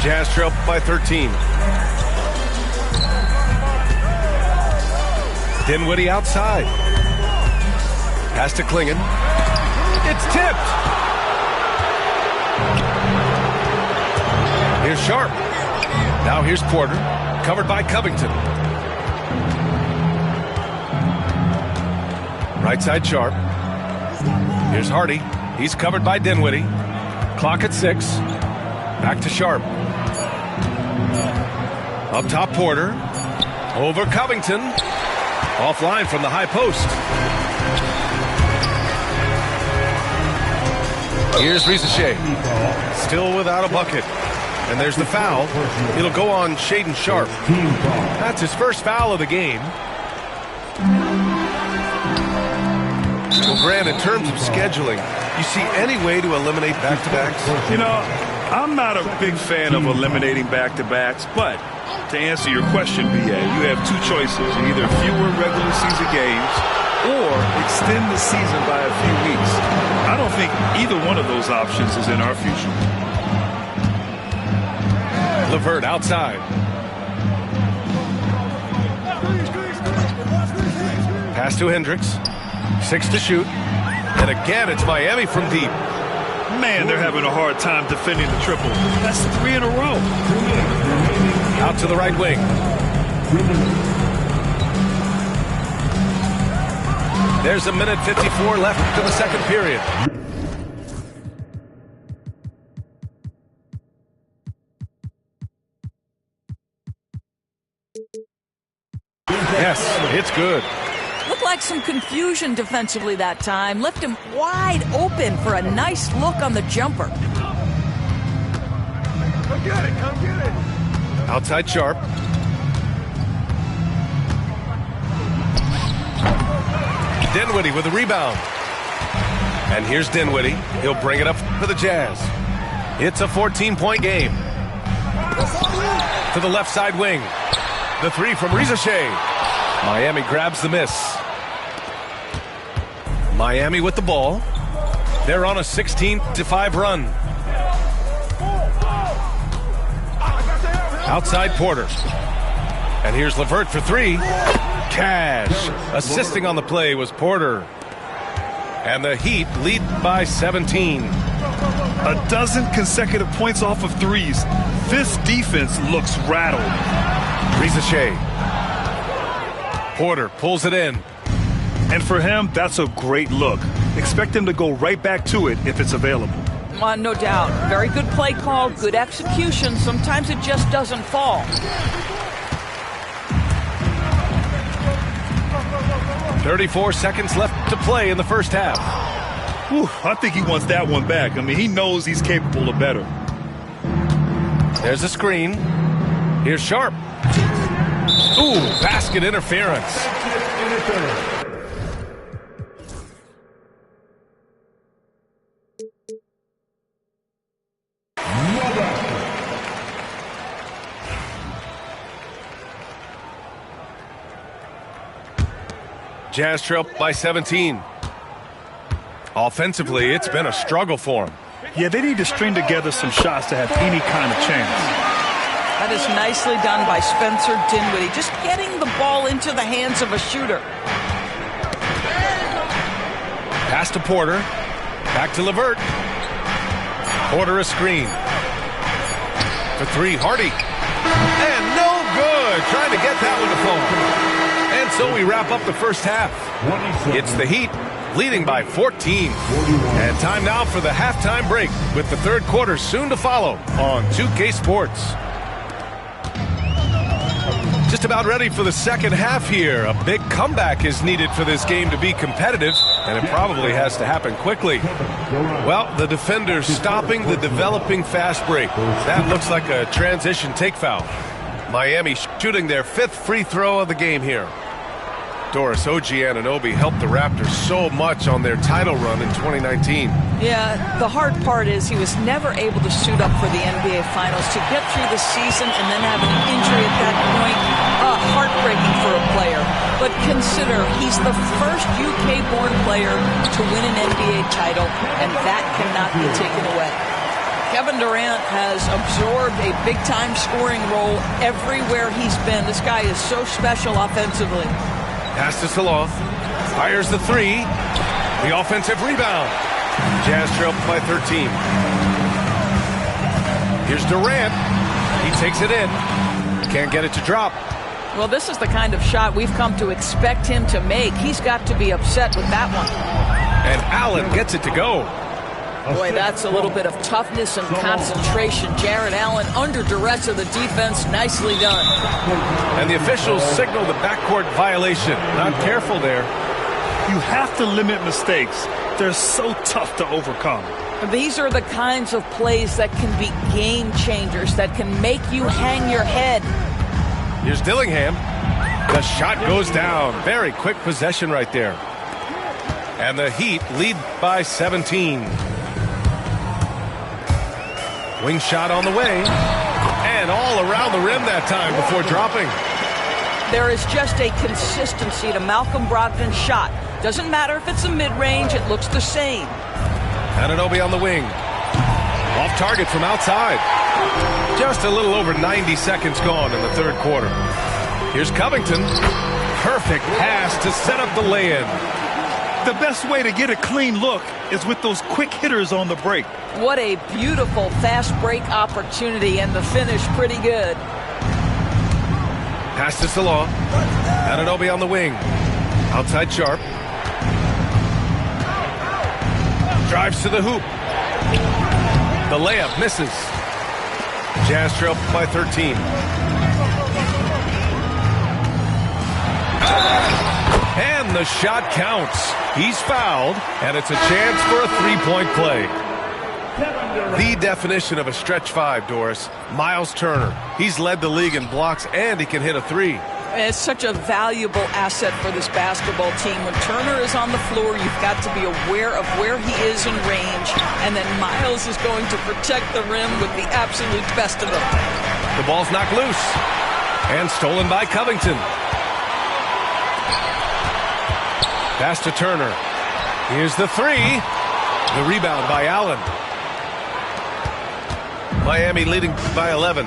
Jazz trail by 13. Dinwiddie outside. Pass to Clingan. It's tipped. Here's Sharp. Now here's Porter. Covered by Covington. Right side Sharp. Here's Hardy. He's covered by Dinwiddie. Clock at 6. Back to Sharp. Up top Porter. Over Covington. Offline from the high post. Here's Rizachet. Still without a bucket. And there's the foul. It'll go on Shaedon Sharp. That's his first foul of the game. Well, Grant, in terms of scheduling, you see any way to eliminate back-to-backs? You know, I'm not a big fan of eliminating back-to-backs, but to answer your question, BA, you have two choices. Either fewer regular season games or extend the season by a few weeks. I don't think either one of those options is in our future. LeVert outside. Pass to Hendricks. 6 to shoot. And again, it's Miami from deep. Man, they're having a hard time defending the triple. That's 3 in a row. Out to the right wing. There's a minute 54 left to the second period. Yes, it's good. Looked like some confusion defensively that time. Left him wide open for a nice look on the jumper. Come get it, come get it. Outside Sharp. Dinwiddie with a rebound. And here's Dinwiddie. He'll bring it up for the Jazz. It's a 14-point game. To the left side wing. The three from Rizachet. Miami grabs the miss. Miami with the ball. They're on a 16-5 run. Outside Porter. And here's LeVert for 3. Cash. Assisting on the play was Porter. And the Heat lead by 17. A dozen consecutive points off of threes. This defense looks rattled. Rizachet. Porter pulls it in. And for him, that's a great look. Expect him to go right back to it if it's available. No doubt. Very good play call, good execution. Sometimes it just doesn't fall. "34 seconds left to play in the first half." Whew, I think he wants that one back. I mean, he knows he's capable of better. There's a screen. Here's Sharp. Ooh, basket interference. Jazz trail by 17. Offensively, it's been a struggle for them. Yeah, they need to string together some shots to have any kind of chance. That is nicely done by Spencer Dinwiddie. Just getting the ball into the hands of a shooter. Pass to Porter. Back to LeVert. Porter a screen. For 3, Hardy. And no good. Trying to get that one to fall. And so we wrap up the first half. It's the Heat leading by 14. And time now for the halftime break with the third quarter soon to follow on 2K Sports. Just about ready for the second half here. A big comeback is needed for this game to be competitive, and it probably has to happen quickly. Well, the defenders stopping the developing fast break. That looks like a transition take foul. Miami shooting their 5th free throw of the game here. Doris Anunoby helped the Raptors so much on their title run in 2019. Yeah, the hard part is he was never able to suit up for the NBA Finals. To get through the season and then have an injury at that point, heartbreaking for a player. But consider, he's the first UK-born player to win an NBA title, and that cannot be taken away. Kevin Durant has absorbed a big-time scoring role everywhere he's been. This guy is so special offensively. Pass to Salah. Fires the three. The offensive rebound. Jazz trail by 13. Here's Durant. He takes it in. Can't get it to drop. Well, this is the kind of shot we've come to expect him to make. He's got to be upset with that one. And Allen gets it to go. Boy, that's a little bit of toughness and concentration. Jarrett Allen under duress of the defense. Nicely done. And the officials signal the backcourt violation. Not careful there. You have to limit mistakes. They're so tough to overcome. These are the kinds of plays that can be game changers, that can make you hang your head. Here's Dillingham. The shot goes down. Very quick possession right there. And the Heat lead by 17. Wing shot on the way. And all around the rim that time before dropping. There is just a consistency to Malcolm Brogdon's shot. Doesn't matter if it's a mid-range, it looks the same. Anunoby on the wing. Off target from outside. Just a little over 90 seconds gone in the third quarter. Here's Covington. Perfect pass to set up the lay-in. The best way to get a clean look is with those quick hitters on the break. What a beautiful fast break opportunity, and the finish pretty good. Pass to Salah. Anunoby on the wing. Outside Sharp. Drives to the hoop. The layup misses. Jazz trail by 13. And the shot counts. He's fouled, and it's a chance for a three-point play. The definition of a stretch five, Doris. Miles Turner. He's led the league in blocks, and he can hit a three. It's such a valuable asset for this basketball team. When Turner is on the floor, you've got to be aware of where he is in range, and then Miles is going to protect the rim with the absolute best of them. The ball's knocked loose and stolen by Covington. Pass to Turner. Here's the three. The rebound by Allen. Miami leading by 11.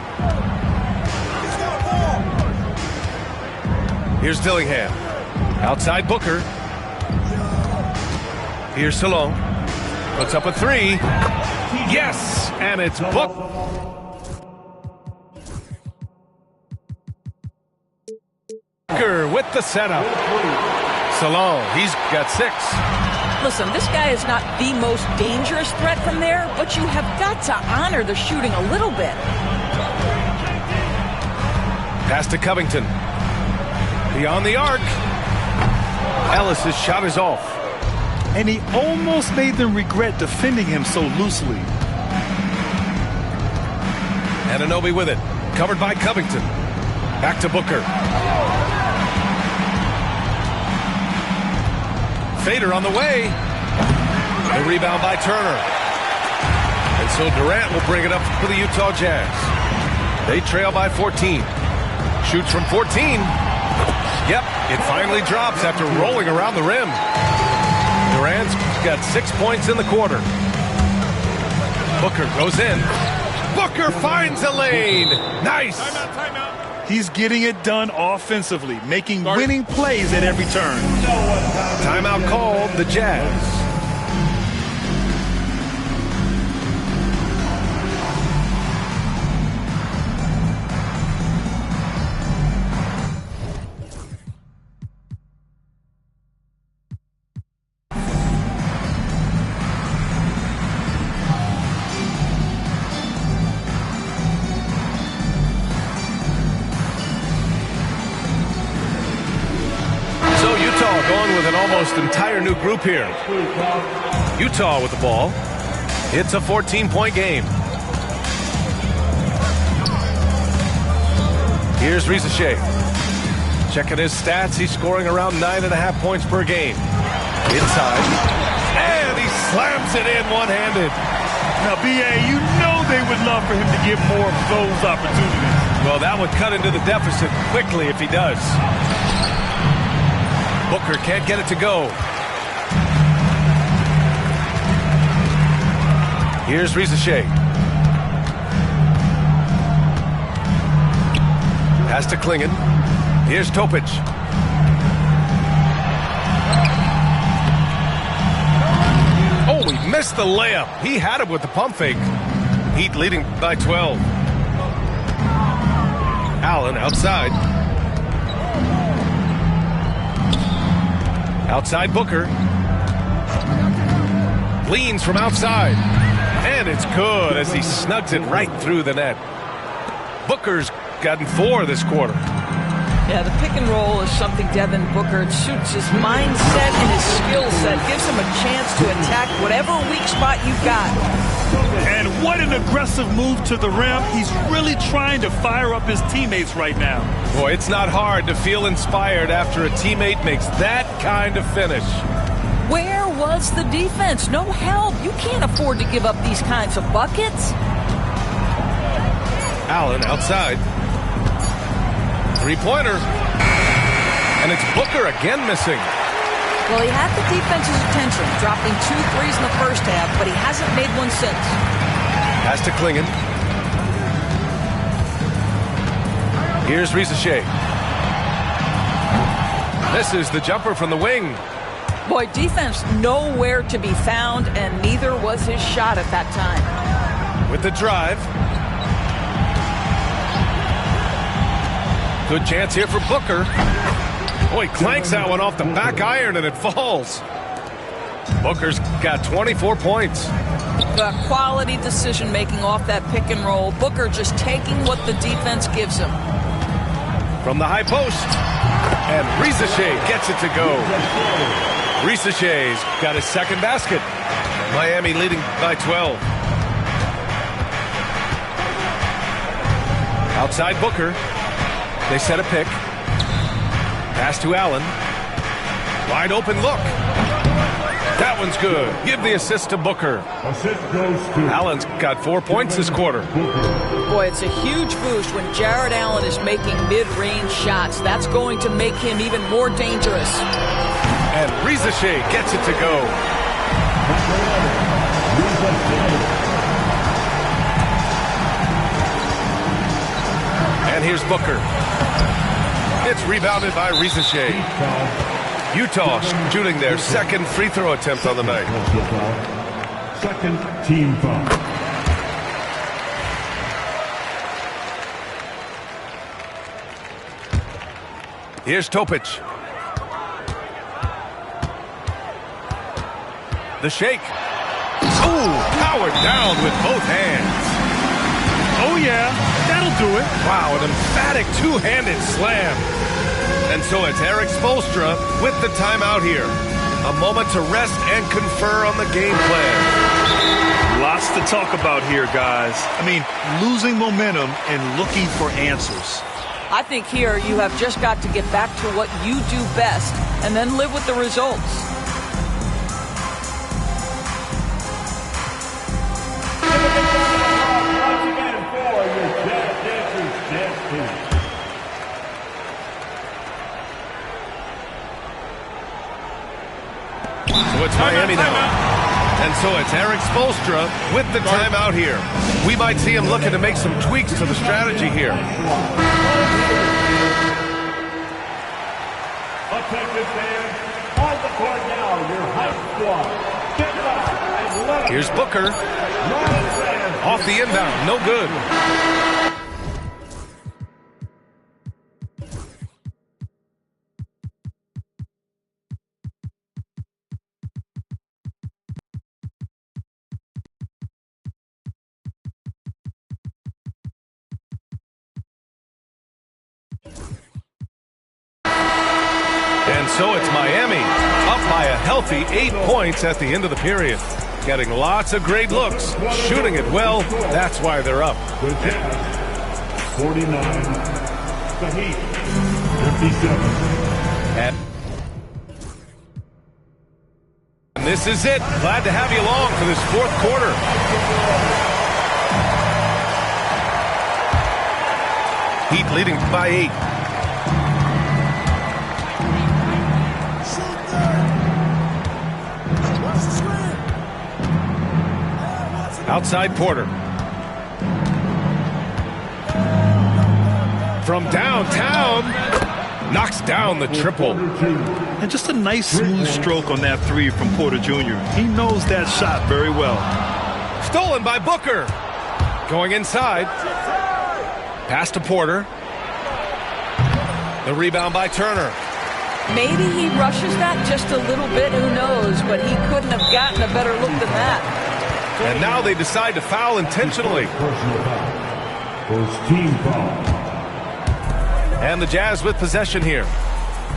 Here's Dillingham. Outside Booker. Here's Salon. Puts up a three. Yes! And it's booked. Booker with the setup. Salon, he's got 6. Listen, this guy is not the most dangerous threat from there, but you have got to honor the shooting a little bit. Pass to Covington. Beyond the arc. Ellis's shot is off. And he almost made them regret defending him so loosely. Anunoby with it. Covered by Covington. Back to Booker. Fader on the way. The rebound by Turner. And so Durant will bring it up for the Utah Jazz. They trail by 14. Shoots from 14. Yep, it finally drops after rolling around the rim. Durant's got 6 points in the quarter. Booker goes in. Booker finds a lane. Nice. Timeout. He's getting it done offensively, making winning plays at every turn. Timeout called the Jazz. Going with an almost entire new group here. Utah with the ball. It's a 14-point game. Here's Risacher. Checking his stats. He's scoring around 9.5 points per game. Inside. And he slams it in one-handed. Now, B.A., you know they would love for him to get more of those opportunities. Well, that would cut into the deficit quickly if he does. Booker can't get it to go. Here's Risacher. Pass to Klingon. Here's Topic. Oh, he missed the layup. He had it with the pump fake. Heat leading by 12. Allen outside. Outside Booker. Leans from outside. And it's good as he snugs it right through the net. Booker's gotten 4 this quarter. Yeah, the pick and roll is something Devin Booker. It suits his mindset and his skill set. Gives him a chance to attack whatever weak spot you've got. And what an aggressive move to the rim. He's really trying to fire up his teammates right now. Boy, it's not hard to feel inspired after a teammate makes that kind of finish. Where was the defense? No help. You can't afford to give up these kinds of buckets. Allen outside. Three-pointer. And it's Booker again missing. Well, he had the defense's attention, dropping 2 threes in the first half, but he hasn't made one since. Pass to Klingon. Here's Risacher. Misses the jumper from the wing. Boy, defense nowhere to be found, and neither was his shot at that time. With the drive. Good chance here for Booker. Oh, he clanks that one off the back iron and it falls. Booker's got 24 points. The quality decision making off that pick and roll. Booker just taking what the defense gives him. From the high post. And Risacher gets it to go. Risacher's got his second basket. Miami leading by 12. Outside Booker. They set a pick. Pass to Allen. Wide open look. That one's good. Give the assist to Booker. Assist goes to Allen's got 4 points this quarter. Boy, it's a huge boost when Jared Allen is making mid-range shots. That's going to make him even more dangerous. And Risacher gets it to go. And here's Booker. It's rebounded by Risacher. Utah shooting their second free throw attempt on the night. Second team foul. Here's Topic. The shake. Ooh, powered down with both hands. Oh, yeah, that'll do it. Wow, an emphatic two-handed slam. And so it's Erik Spoelstra with the timeout here. A moment to rest and confer on the game plan. Lots to talk about here, guys. I mean, losing momentum and looking for answers. I think here you have just got to get back to what you do best and then live with the results. So it's Miami now. And so it's Erik Spoelstra with the timeout here. We might see him looking to make some tweaks to the strategy here. Here's Booker. Off the inbound. No good. And so it's Miami, up by a healthy 8 points at the end of the period. Getting lots of great looks, shooting it well, that's why they're up. The Jazz, 49. The Heat, 57. And this is it. Glad to have you along for this fourth quarter. Heat leading by 8. Outside Porter. From downtown, knocks down the triple. And just a nice smooth stroke on that three from Porter Jr. He knows that shot very well. Stolen by Booker. Going inside. Pass to Porter. The rebound by Turner. Maybe he rushes that just a little bit, who knows, but he couldn't have gotten a better look than that. And now they decide to foul intentionally. Personal foul. First team foul. And the Jazz with possession here.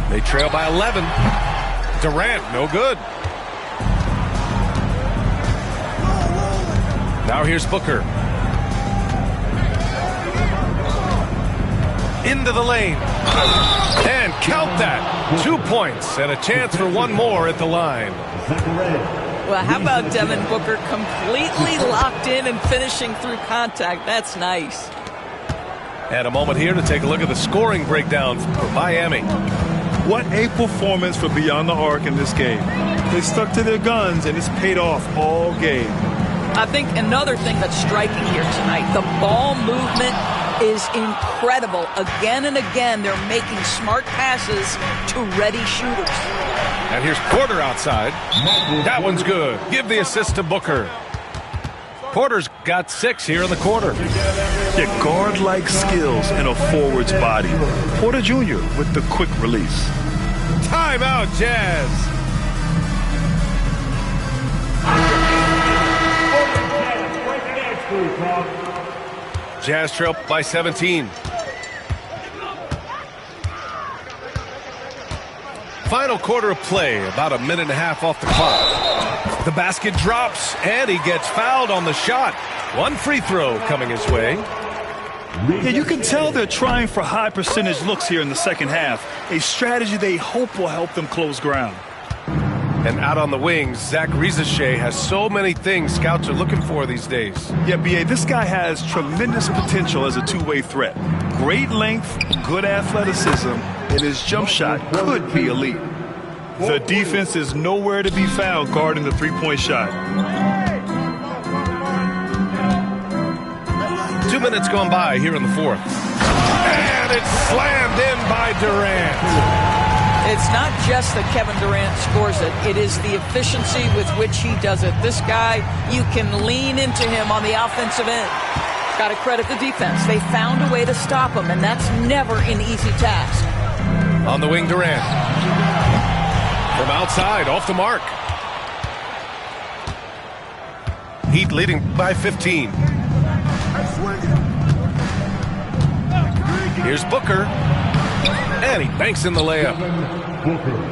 They trail by 11. Durant, no good. Now here's Booker. Into the lane. And count that. 2 points and a chance for one more at the line. Well, how about Devin Booker completely locked in and finishing through contact? That's nice. And a moment here to take a look at the scoring breakdown for Miami. What a performance for Beyond the Arc in this game. They stuck to their guns, and it's paid off all game. I think another thing that's striking here tonight, the ball movement is incredible. Again and again, they're making smart passes to ready shooters. And here's Porter outside. That one's good. Give the assist to Booker. Porter's got 6 here in the quarter. Yeah, guard-like skills in a forward's body. Porter Jr. with the quick release. Timeout, Jazz. Jazz trail by 17. Final quarter of play, about a minute and a half off the clock. The basket drops, and he gets fouled on the shot. One free throw coming his way. Yeah, you can tell they're trying for high percentage looks here in the second half, a strategy they hope will help them close ground. And out on the wings, Zach Rizachet has so many things scouts are looking for these days. Yeah, B.A., this guy has tremendous potential as a two-way threat. Great length, good athleticism, and his jump shot could be elite. The defense is nowhere to be found guarding the three-point shot. 2 minutes gone by here in the fourth. And it's slammed in by Durant. It's not just that Kevin Durant scores it. It is the efficiency with which he does it. This guy, you can lean into him on the offensive end. Got to credit the defense. They found a way to stop him, and that's never an easy task. On the wing, Durant. From outside, off the mark. Heat leading by 15. Here's Booker. And he banks in the layup.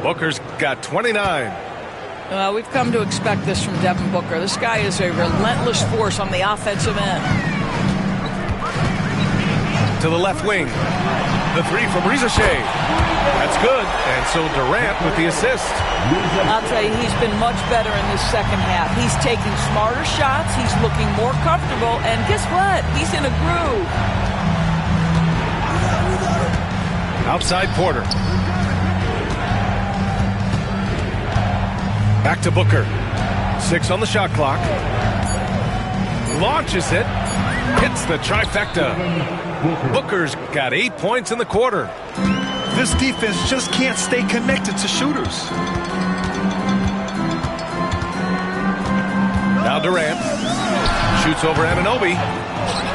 Booker's got 29. We've come to expect this from Devin Booker. This guy is a relentless force on the offensive end. To the left wing. The three from Rizachet. That's good. And so Durant with the assist. I'll tell you, he's been much better in this second half. He's taking smarter shots. He's looking more comfortable. And guess what? He's in a groove. Outside Porter. Back to Booker. 6 on the shot clock. Launches it. Hits the trifecta. Booker's got 8 points in the quarter. This defense just can't stay connected to shooters. Now Durant. Shoots over Anunoby.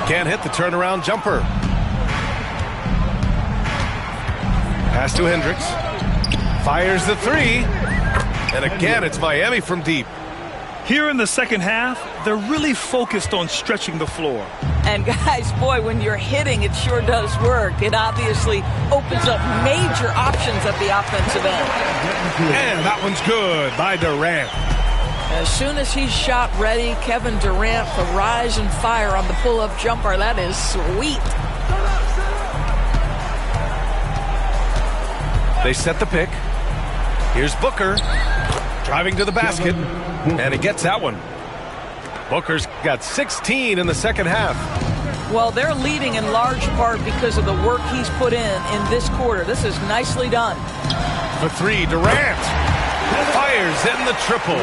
Can't hit the turnaround jumper. Pass to Hendricks. Fires the three. And again, it's Miami from deep. Here in the second half, they're really focused on stretching the floor. And guys, boy, when you're hitting, it sure does work. It obviously opens up major options at the offensive end. And that one's good by Durant. As soon as he's shot ready, Kevin Durant for rise and fire on the pull-up jumper. That is sweet. They set the pick. Here's Booker. Driving to the basket. And he gets that one. Booker's got 16 in the second half. Well, they're leading in large part because of the work he's put in this quarter. This is nicely done. For three, Durant fires in the triple.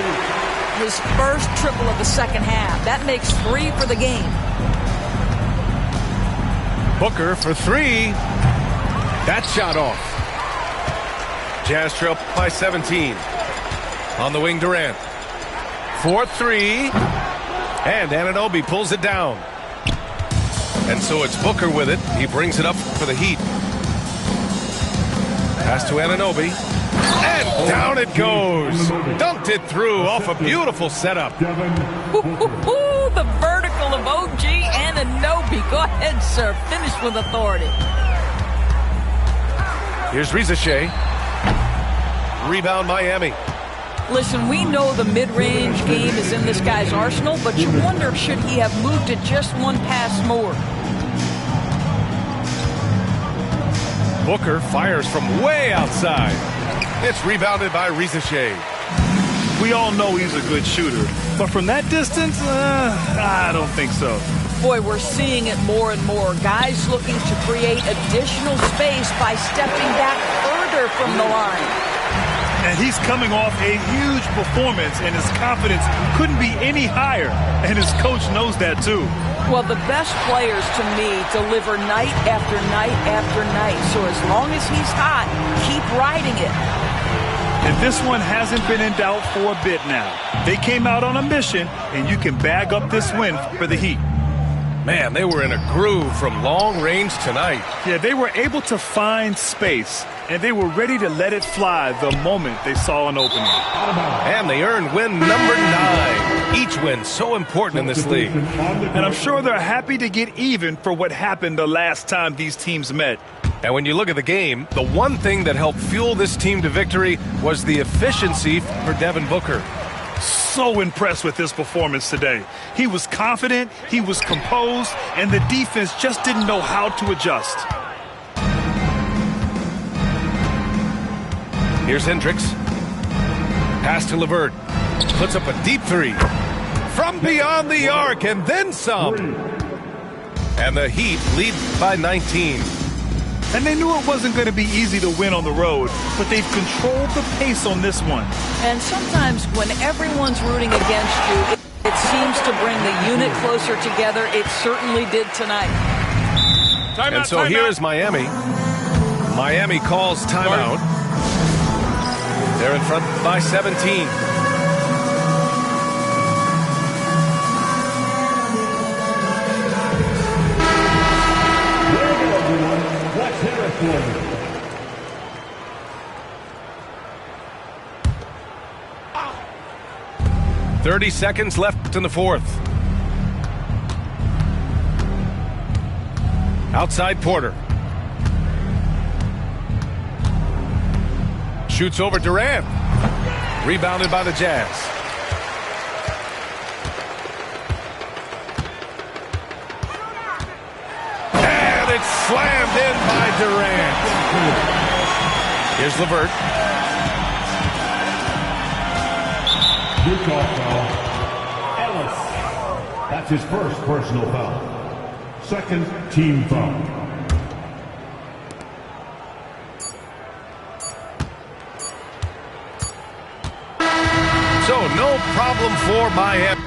his first triple of the second half. That makes 3 for the game. Booker for 3. That shot off. Jazz trail by 17. On the wing, Durant. 4-3. And Anunoby pulls it down. And so it's Booker with it. He brings it up for the Heat. Pass to Anunoby. And down it goes. Dunked it through off a beautiful setup. The vertical of OG Anunoby. Go ahead, sir. Finish with authority. Here's Riza Shea. Rebound Miami. Listen, we know the mid-range game is in this guy's arsenal, but you wonder, should he have moved it just one pass more? Booker fires from way outside. It's rebounded by Riza Shea. We all know he's a good shooter, but from that distance, I don't think so. Boy, we're seeing it more and more. Guys looking to create additional space by stepping back further from the line. And he's coming off a huge performance, and his confidence couldn't be any higher. And his coach knows that, too. Well, the best players, to me, deliver night after night after night. So as long as he's hot, keep riding it. And this one hasn't been in doubt for a bit now. They came out on a mission, and you can bag up this win for the Heat. Man, they were in a groove from long range tonight. Yeah, they were able to find space, and they were ready to let it fly the moment they saw an opening. And they earned win number 9. Each win so important in this league. And I'm sure they're happy to get even for what happened the last time these teams met. And when you look at the game, the one thing that helped fuel this team to victory was the efficiency for Devin Booker. So impressed with his performance today. He was confident, he was composed, and the defense just didn't know how to adjust. Here's Hendricks. Pass to LeVert. Puts up a deep 3. From beyond the arc, and then some. And the Heat lead by 19. And they knew it wasn't going to be easy to win on the road, but they've controlled the pace on this one. And sometimes when everyone's rooting against you, it seems to bring the unit closer together. It certainly did tonight. And so here is Miami. Miami calls timeout. They're in front by 17. West Harrisburg. 30 seconds left in the fourth. Outside Porter. Shoots over Durant. Rebounded by the Jazz. And it's slammed in by Durant. Here's LeVert. Utah foul. Ellis. That's his first personal foul. Second team foul. So no problem for Miami.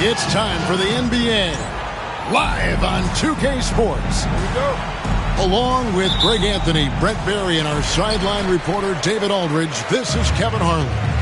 It's time for the NBA, live on 2K Sports. Here we go. Along with Greg Anthony, Brent Barry, and our sideline reporter, David Aldridge, this is Kevin Harlan.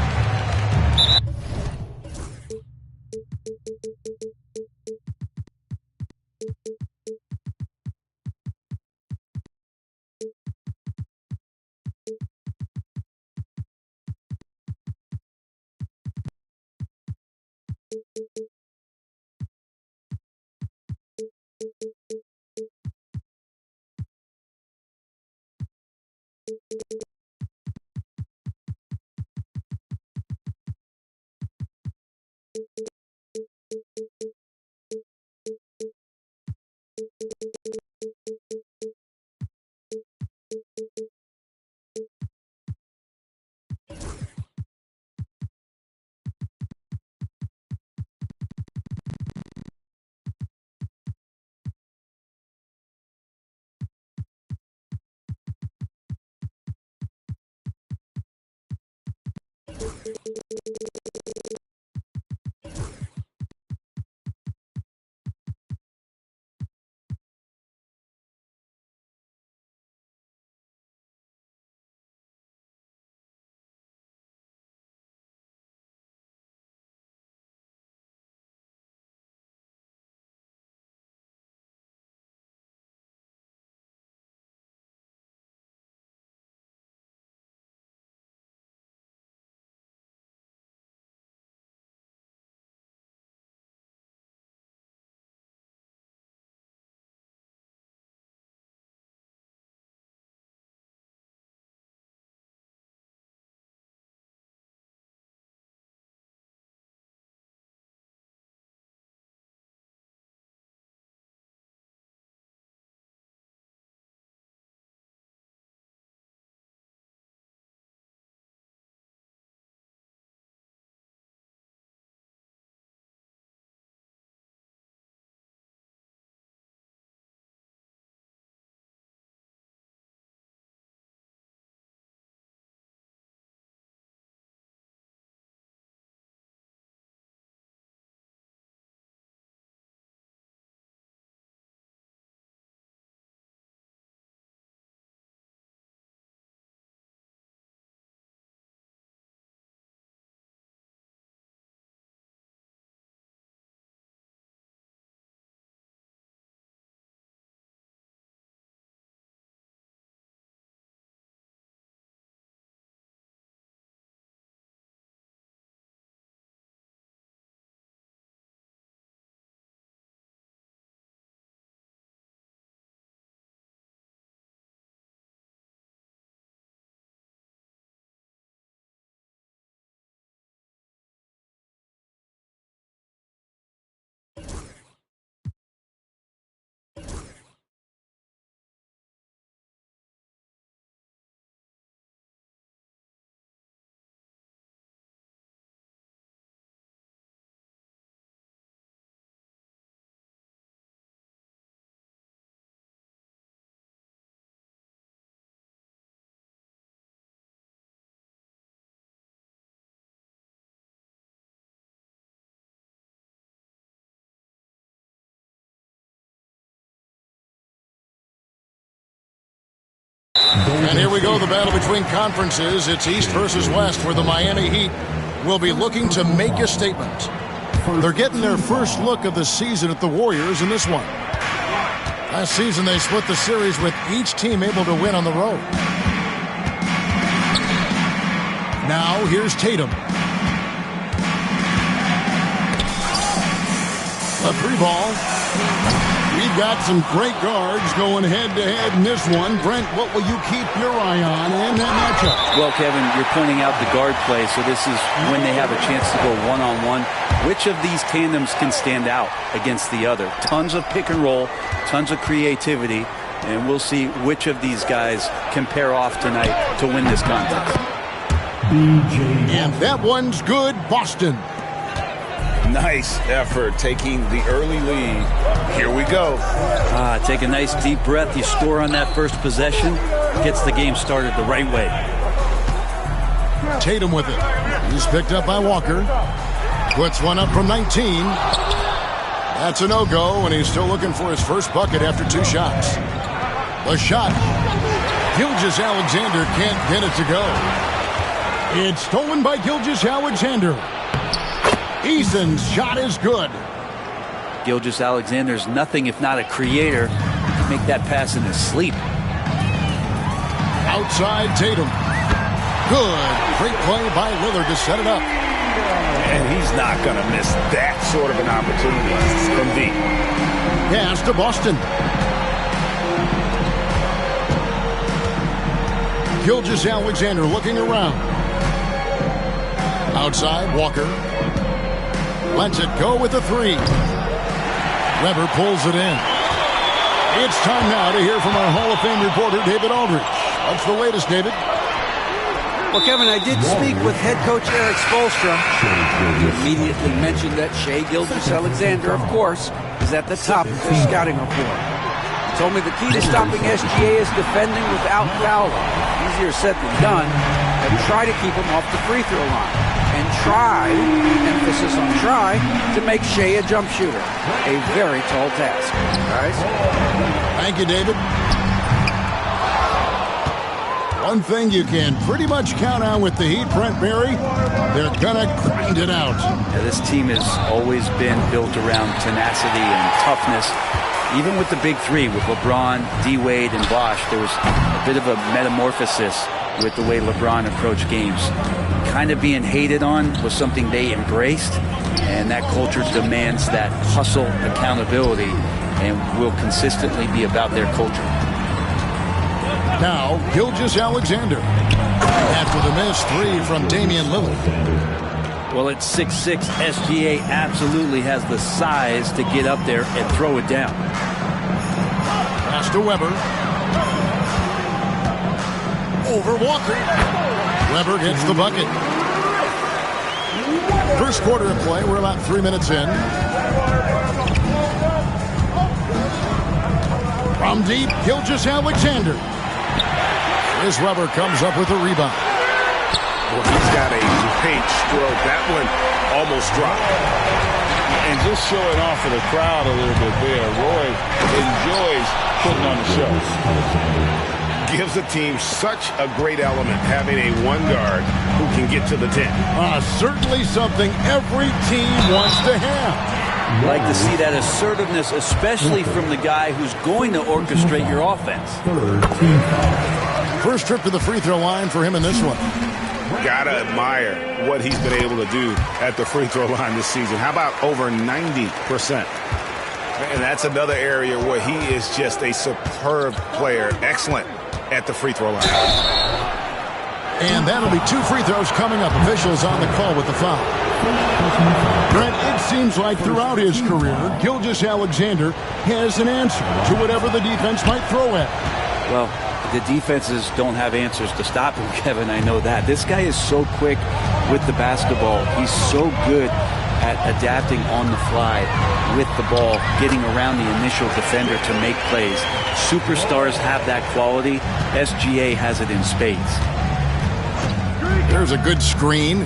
And here we go, the battle between conferences. It's East versus West, where the Miami Heat will be looking to make a statement. They're getting their first look of the season at the Warriors in this one. Last season, they split the series with each team able to win on the road. Now, here's Tatum. A 3-ball. We've got some great guards going head-to-head in this one. Brent, what will you keep your eye on in that matchup? Well, Kevin, you're pointing out the guard play, so this is when they have a chance to go one-on-one. Which of these tandems can stand out against the other? Tons of pick and roll, tons of creativity, and we'll see which of these guys can pair off tonight to win this contest. And that one's good, Boston. Nice effort taking the early lead. Here we go. Take a nice deep breath. You score on that first possession. Gets the game started the right way. Tatum with it. He's picked up by Walker. Puts one up from 19. That's a no-go, and he's still looking for his first bucket after 2 shots. The shot. Gilgeous-Alexander can't get it to go. It's stolen by Gilgeous-Alexander. Eason's shot is good. Gilgeous-Alexander's nothing if not a creator. He can make that pass in his sleep. Outside Tatum. Good. Great play by Lillard to set it up. And he's not going to miss that sort of an opportunity from deep. Pass to Boston. Gilgeous-Alexander looking around. Outside, Walker. Lets it go with a 3. Weber pulls it in. It's time now to hear from our Hall of Fame reporter, David Aldridge. What's the latest, David? Well, Kevin, I did speak with head coach Eric Spoelstra. He immediately mentioned that Shai Gilgeous-Alexander, of course, is at the top of his scouting report. He told me the key to stopping SGA is defending without fouling. Easier said than done, and try to keep him off the free throw line. And try, emphasis on try, to make Shai a jump shooter. A very tall task. Guys? Thank you, David. One thing you can pretty much count on with the Heat, Brent Barry, they're going to grind it out. Yeah, this team has always been built around tenacity and toughness. Even with the big 3, with LeBron, D-Wade, and Bosh, there was a bit of a metamorphosis with the way LeBron approached games. Kind of being hated on was something they embraced, and that culture demands that hustle, accountability, and will consistently be about their culture. Now, Gilgeous-Alexander. After the missed 3 from Damian Lillard. Well, at 6'6", SGA absolutely has the size to get up there and throw it down. Pass to Weber. Over Walker. Weber gets the bucket. First quarter of play. We're about 3 minutes in. From deep, Gilgeous-Alexander. As Weber comes up with a rebound. Well, he's got a great stroke. That one almost dropped. And just showing off for the crowd a little bit there. Roy enjoys putting on the show. Gives the team such a great element having a 1 guard who can get to the 10. Certainly something every team wants to have. Like to see that assertiveness, especially from the guy who's going to orchestrate your offense. First trip to the free throw line for him in this one. Gotta admire what he's been able to do at the free throw line this season. How about over 90%? And that's another area where he is just a superb player. Excellent at the free throw line. And that'll be 2 free throws coming up. Officials on the call with the foul. Brent, it seems like throughout his career, Gilgeous-Alexander has an answer to whatever the defense might throw at. Well, the defenses don't have answers to stop him, Kevin. I know that. This guy is so quick with the basketball. He's so good at adapting on the fly with the ball, getting around the initial defender to make plays. Superstars have that quality. SGA has it in spades. There's a good screen.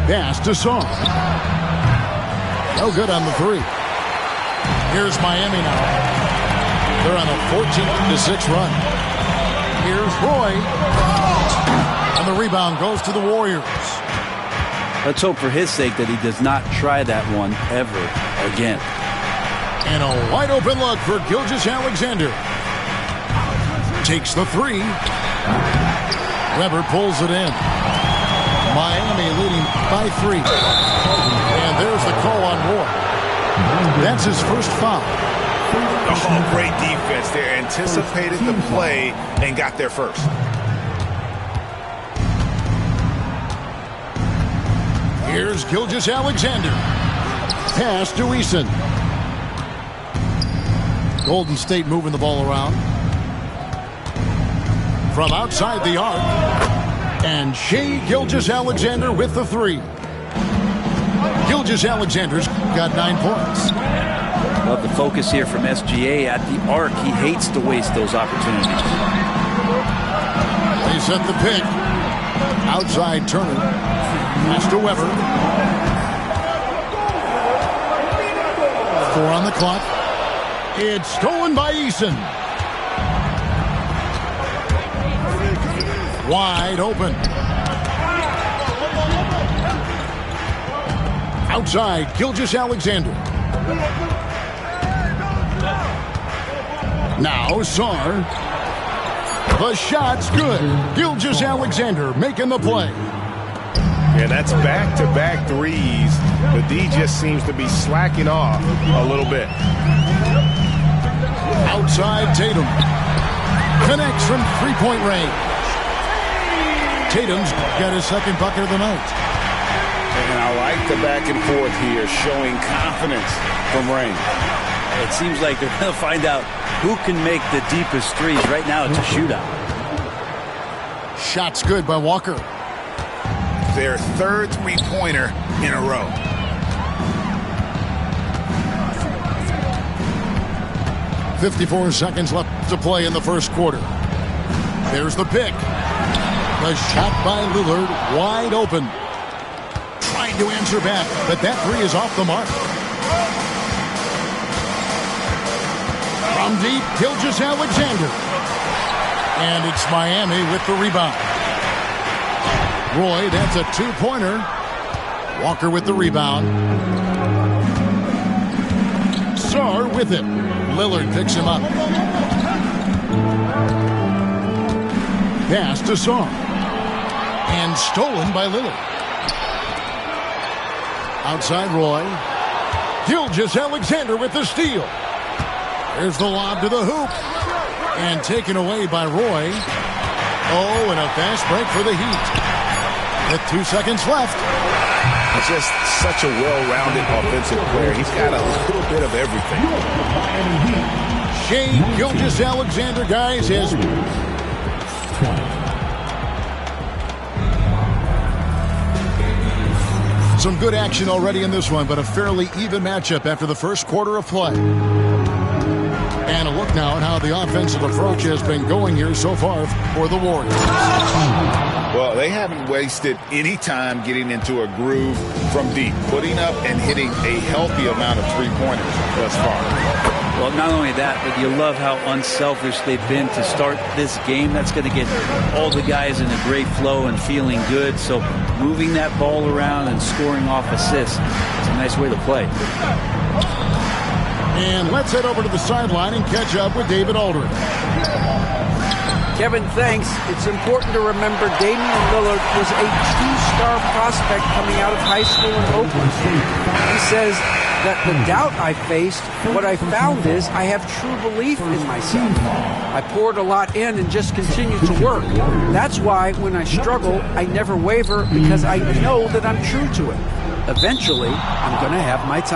Pass to Song. No good on the 3. Here's Miami now. They're on a 14-6 run. Here's Roy. And the rebound goes to the Warriors. Let's hope for his sake that he does not try that one ever again. And a wide open look for Gilgeous-Alexander. Takes the three. Webber pulls it in. Miami leading by 3. And there's the call on Roy. That's his first foul. Oh, great defense there. Anticipated the play and got there first. Here's Gilgeous-Alexander. Pass to Eason. Golden State moving the ball around. From outside the arc. And Shai Gilgeous-Alexander with the 3. Gilgeous-Alexander's got 9 points. Love the focus here from SGA at the arc. He hates to waste those opportunities. They set the pick. Outside Turner. Pass to Webber. 4 on the clock. It's stolen by Eason. Wide open. Outside, Gilgeous-Alexander. Now Sarr. The shot's good. Gilgeous-Alexander making the play. Yeah, that's back-to-back threes. The D just seems to be slacking off a little bit. Outside Tatum. Connects from three-point range. Tatum's got his second bucket of the night. And I like the back and forth here, showing confidence from Rain. It seems like they're going to find out who can make the deepest threes. Right now, it's a shootout. Shot's good by Walker. Their third three-pointer in a row. .54 seconds left to play in the first quarter. There's the pick. The shot by Lillard, wide open. Trying to answer back, but that three is off the mark. From deep, Gilgeous-Alexander. And it's Miami with the rebound. Roy, that's a two-pointer. Walker with the rebound. Sarr with it. Lillard picks him up. Pass to Sarr. And stolen by Lillard. Outside Roy. Gilgeous-Alexander with the steal. There's the lob to the hoop. And taken away by Roy. Oh, and a fast break for the Heat. With 2 seconds left. Just such a well-rounded offensive player. He's got a little bit of everything. Shai Gilgeous-Alexander, guys, has... Some good action already in this one, but a fairly even matchup after the first quarter of play. And a look now at how the offensive approach has been going here so far for the Warriors. Well, they haven't wasted any time getting into a groove from deep, putting up and hitting a healthy amount of three-pointers thus far. Well, not only that, but you love how unselfish they've been to start this game. That's going to get all the guys in a great flow and feeling good. So moving that ball around and scoring off assists, it's a nice way to play. And let's head over to the sideline and catch up with David Aldridge. Kevin, thanks. It's important to remember Damian Lillard was a two-star prospect coming out of high school in Oakland. He says that the doubt I faced, what I found is I have true belief in myself. I poured a lot in and just continued to work. That's why when I struggle, I never waver because I know that I'm true to it. Eventually, I'm going to have my time.